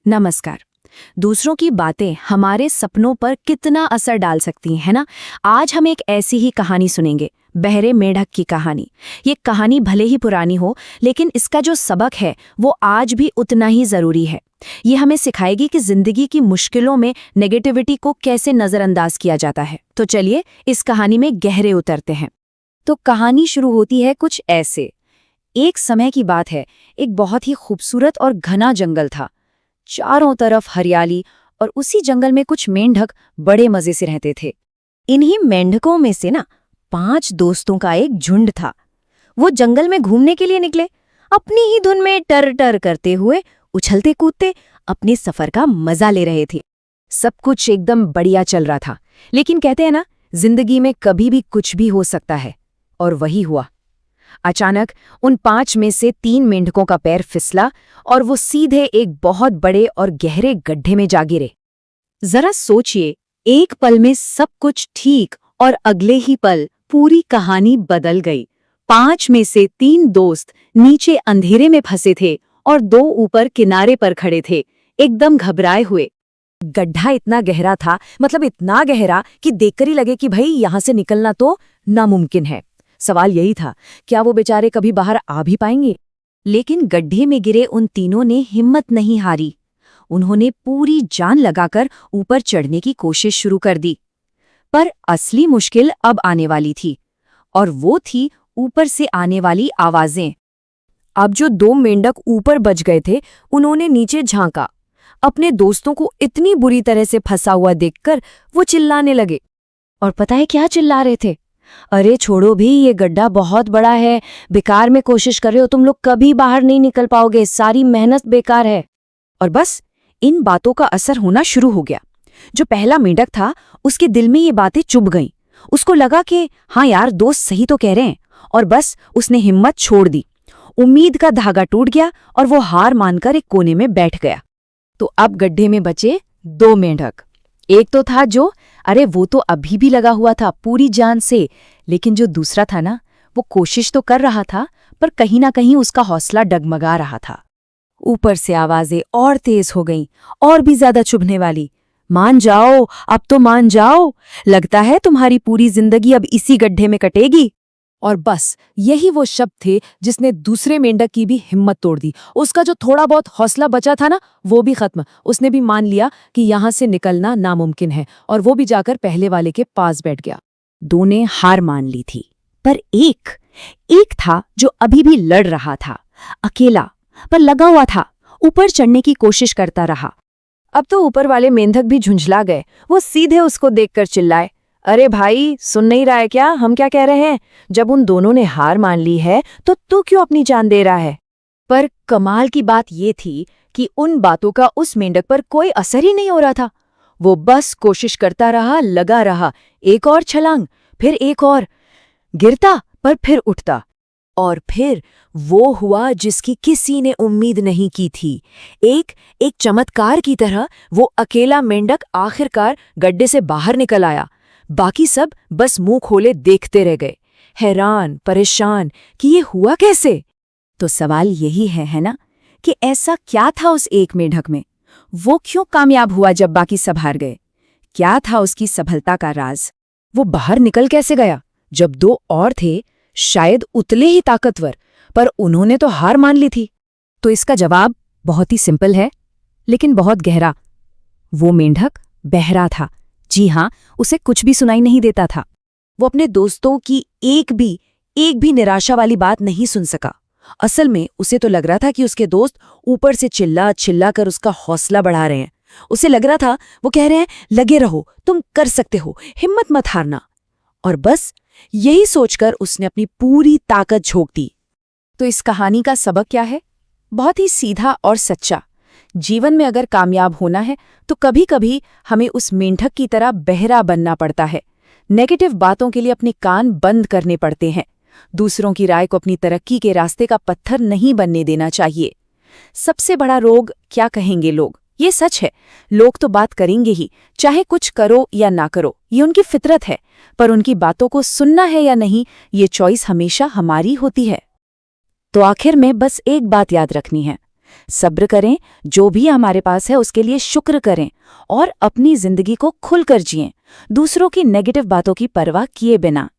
नमस्कार। दूसरों की बातें हमारे सपनों पर कितना असर डाल सकती हैं, है ना? आज हम एक ऐसी ही कहानी सुनेंगे, बहरे मेढक की कहानी। ये कहानी भले ही पुरानी हो, लेकिन इसका जो सबक है वो आज भी उतना ही जरूरी है। ये हमें सिखाएगी कि जिंदगी की मुश्किलों में नेगेटिविटी को कैसे नजरअंदाज किया जाता है। तो चलिए इस कहानी में गहरे उतरते हैं। तो कहानी शुरू होती है कुछ ऐसे। एक समय की बात है, एक बहुत ही खूबसूरत और घना जंगल था। चारों तरफ हरियाली, और उसी जंगल में कुछ मेंढक बड़े मजे से रहते थे। इन्हीं मेंढकों में से 5 दोस्तों का एक झुंड था। वो जंगल में घूमने के लिए निकले, अपनी ही धुन में टर टर करते हुए उछलते कूदते अपने सफर का मजा ले रहे थे। सब कुछ एकदम बढ़िया चल रहा था, लेकिन कहते हैं ना, जिंदगी में कभी भी कुछ भी हो सकता है। और वही हुआ। अचानक उन 5 में से 3 मेंढकों का पैर फिसला और वो सीधे एक बहुत बड़े और गहरे गड्ढे में जा गिरे। जरा सोचिए, एक पल में सब कुछ ठीक और अगले ही पल पूरी कहानी बदल गई। 5 में से 3 दोस्त नीचे अंधेरे में फंसे थे और 2 ऊपर किनारे पर खड़े थे, एकदम घबराए हुए। गड्ढा इतना गहरा था, मतलब इतना गहरा कि देखकर ही लगे कि भाई यहां से निकलना तो नामुमकिन है। सवाल यही था, क्या वो बेचारे कभी बाहर आ भी पाएंगे? लेकिन गड्ढे में गिरे उन तीनों ने हिम्मत नहीं हारी। उन्होंने पूरी जान लगाकर ऊपर चढ़ने की कोशिश शुरू कर दी। पर असली मुश्किल अब आने वाली थी, और वो थी ऊपर से आने वाली आवाजें। अब जो 2 मेंढक ऊपर बच गए थे, उन्होंने नीचे झांका। अपने दोस्तों को इतनी बुरी तरह से फंसा हुआ देखकर वो चिल्लाने लगे। और पता है क्या चिल्ला रहे थे? अरे छोड़ो भी, ये गड्ढा बहुत बड़ा है, बेकार में कोशिश कर रहे हो तुम लोग, कभी बाहर नहीं निकल पाओगे, सारी मेहनत बेकार है। और बस इन बातों का असर होना शुरू हो गया। जो पहला मेंढक था, उसके दिल में ये बातें चुभ गईं। उसको लगा कि हाँ यार, दोस्त सही तो कह रहे हैं, और बस उसने हिम्मत छोड़ दी। उम्मीद का धागा टूट गया और वो हार मानकर एक कोने में बैठ गया। तो अब गड्ढे में बचे 2 मेंढक। एक तो था जो, अरे वो तो अभी भी लगा हुआ था पूरी जान से, लेकिन जो दूसरा था ना, वो कोशिश तो कर रहा था, पर कहीं ना कहीं उसका हौसला डगमगा रहा था। ऊपर से आवाजें और तेज हो गईं, और भी ज्यादा चुभने वाली। मान जाओ, अब तो मान जाओ, लगता है तुम्हारी पूरी जिंदगी अब इसी गड्ढे में कटेगी। और बस यही वो शब्द थे जिसने दूसरे मेंढक की भी हिम्मत तोड़ दी। उसका जो थोड़ा बहुत हौसला बचा था ना, वो भी खत्म। उसने भी मान लिया कि यहां से निकलना नामुमकिन है, और वो भी जाकर पहले वाले के पास बैठ गया। 2 ने हार मान ली थी, पर एक था जो अभी भी लड़ रहा था, अकेला पर लगा हुआ था, ऊपर चढ़ने की कोशिश करता रहा। अब तो ऊपर वाले मेंढक भी झुंझला गए। वो सीधे उसको देखकर चिल्लाए, अरे भाई, सुन नहीं रहा है क्या हम क्या कह रहे हैं? जब उन दोनों ने हार मान ली है तो तू क्यों अपनी जान दे रहा है? पर कमाल की बात ये थी कि उन बातों का उस मेंढक पर कोई असर ही नहीं हो रहा था। वो बस कोशिश करता रहा, लगा रहा, एक और छलांग, फिर एक और, गिरता पर फिर उठता। और फिर वो हुआ जिसकी किसी ने उम्मीद नहीं की थी। एक चमत्कार की तरह वो अकेला मेंढक आखिरकार गड्ढे से बाहर निकल आया। बाकी सब बस मुंह खोले देखते रह गए, हैरान परेशान कि ये हुआ कैसे। तो सवाल यही है ना, कि ऐसा क्या था उस एक मेंढक में? वो क्यों कामयाब हुआ जब बाकी सब हार गए? क्या था उसकी सफलता का राज? वो बाहर निकल कैसे गया जब 2 और थे, शायद उतले ही ताकतवर, पर उन्होंने तो हार मान ली थी? तो इसका जवाब बहुत ही सिंपल है, लेकिन बहुत गहरा। वो मेंढक बहरा था। जी हाँ, उसे कुछ भी सुनाई नहीं देता था। वो अपने दोस्तों की एक भी निराशा वाली बात नहीं सुन सका। असल में उसे तो लग रहा था कि उसके दोस्त ऊपर से चिल्ला चिल्ला कर उसका हौसला बढ़ा रहे हैं। उसे लग रहा था वो कह रहे हैं, लगे रहो, तुम कर सकते हो, हिम्मत मत हारना। और बस यही सोचकर उसने अपनी पूरी ताकत झोंक दी। तो इस कहानी का सबक क्या है? बहुत ही सीधा और सच्चा। जीवन में अगर कामयाब होना है तो कभी कभी हमें उस मेंढक की तरह बहरा बनना पड़ता है। नेगेटिव बातों के लिए अपने कान बंद करने पड़ते हैं। दूसरों की राय को अपनी तरक्की के रास्ते का पत्थर नहीं बनने देना चाहिए। सबसे बड़ा रोग क्या कहेंगे लोग, ये सच है। लोग तो बात करेंगे ही, चाहे कुछ करो या ना करो, ये उनकी फितरत है। पर उनकी बातों को सुनना है या नहीं, ये चॉइस हमेशा हमारी होती है। तो आखिर में बस एक बात याद रखनी है, सब्र करें, जो भी हमारे पास है उसके लिए शुक्र करें और अपनी जिंदगी को खुलकर जिएं, दूसरों की नेगेटिव बातों की परवाह किए बिना।